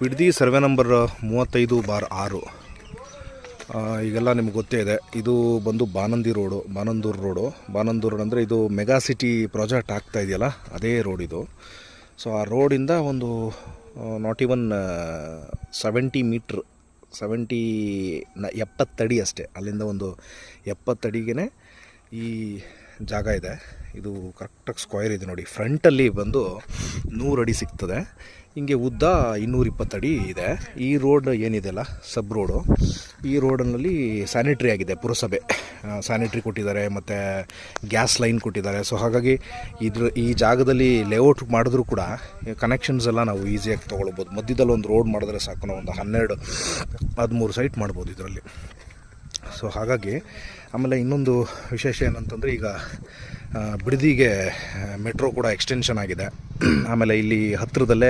Bidadi survey number 35/6. ಈಗೆಲ್ಲ ನಿಮ್ಗೆ ಗೊತ್ತೇ ಇದೆ. ಇದು ಬಂದು ಬಾನಂದೂರು ರೋಡು ಅಂದರೆ ಇದು ಮೆಗಾ ಸಿಟಿ ಪ್ರಾಜೆಕ್ಟ್ ಆಗ್ತಾ ಇದೆಯಲ್ಲ, ಅದೇ ರೋಡ್ ಇದು. ಸೊ ಆ ರೋಡಿಂದ ಒಂದು ನಾಟ್ ಇವನ್ 70 ಮೀಟ್ರ್ 70 ಅಡಿ ಅಷ್ಟೇ. ಅಲ್ಲಿಂದ ಒಂದು 70 ಅಡಿಗೆ ಈ ಜಾಗ ಇದೆ. ಇದು ಕರೆಕ್ಟಾಗಿ ಸ್ಕ್ವೇರ್ ಇದೆ ನೋಡಿ. ಫ್ರಂಟಲ್ಲಿ ಬಂದು 100 ಅಡಿ ಸಿಗ್ತದೆ. ಹಿಂಗೆ ಉದ್ದ 220 ಅಡಿ ಇದೆ. ಈ ರೋಡ್ ಏನಿದೆಯಲ್ಲ, ಸಬ್ ರೋಡು, ಈ ರೋಡಲ್ಲಿ ಸ್ಯಾನಿಟ್ರಿ ಆಗಿದೆ. ಪುರಸಭೆ ಸ್ಯಾನಿಟ್ರಿ ಕೊಟ್ಟಿದ್ದಾರೆ, ಮತ್ತು ಗ್ಯಾಸ್ ಲೈನ್ ಕೊಟ್ಟಿದ್ದಾರೆ. ಸೊ ಹಾಗಾಗಿ ಈ ಜಾಗದಲ್ಲಿ ಲೇಔಟ್ ಮಾಡಿದ್ರೂ ಕೂಡ ಕನೆಕ್ಷನ್ಸ್ ಎಲ್ಲ ನಾವು ಈಸಿಯಾಗಿ ತೊಗೊಳ್ಬೋದು. ಮಧ್ಯದಲ್ಲಿ ಒಂದು ರೋಡ್ ಮಾಡಿದ್ರೆ ಸಾಕು, ನಾವು ಒಂದು 12-13 ಸೈಟ್ ಮಾಡ್ಬೋದು ಇದರಲ್ಲಿ. ಸೊ ಹಾಗಾಗಿ ಆಮೇಲೆ ಇನ್ನೊಂದು ವಿಶೇಷ ಏನಂತಂದರೆ, ಈಗ ಬಿಡದಿಗೆ ಮೆಟ್ರೋ ಕೂಡ ಎಕ್ಸ್ಟೆನ್ಷನ್ ಆಗಿದೆ. ಆಮೇಲೆ ಇಲ್ಲಿ ಹತ್ತಿರದಲ್ಲೇ